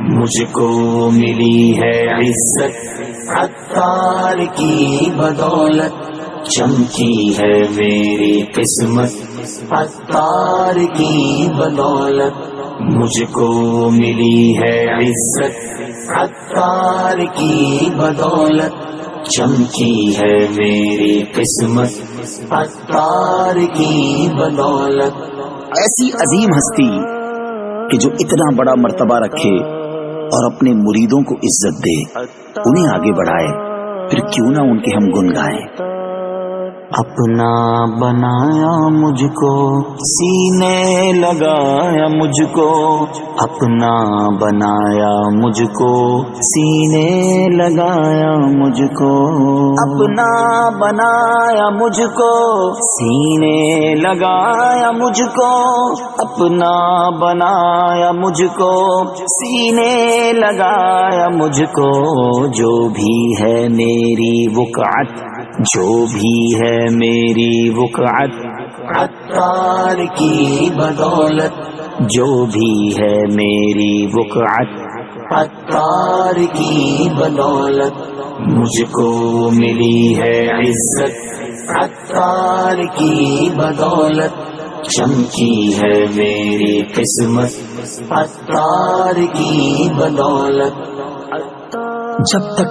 مجھ کو ملی ہے عزت عطار کی بدولت، چمکی ہے میری قسمت عطار کی بدولت، مجھ کو ملی ہے عزت عطار کی بدولت، چمکی ہے میری قسمت عطار کی بدولت۔ ایسی عظیم ہستی کہ جو اتنا بڑا مرتبہ رکھے اور اپنے مریدوں کو عزت دے، انہیں آگے بڑھائے، پھر کیوں نہ ان کے ہم گن گائیں۔ اپنا بنایا مجھ کو، سینے لگایا مجھ کو، اپنا بنایا مجھ کو، سینے لگایا مجھ کو، اپنا بنایا مجھ کو، سینے لگایا مجھ کو، اپنا بنایا مجھ کو، سینے لگایا مجھ کو، جو بھی ہے میری وقعت، جو بھی ہے میری وقعت عطار کی بدولت، جو بھی ہے میری وقعت عطار کی بدولت، مجھ کو ملی ہے عزت عطار کی بدولت، چمکی ہے میری قسمت عطار کی بدولت۔ جب تک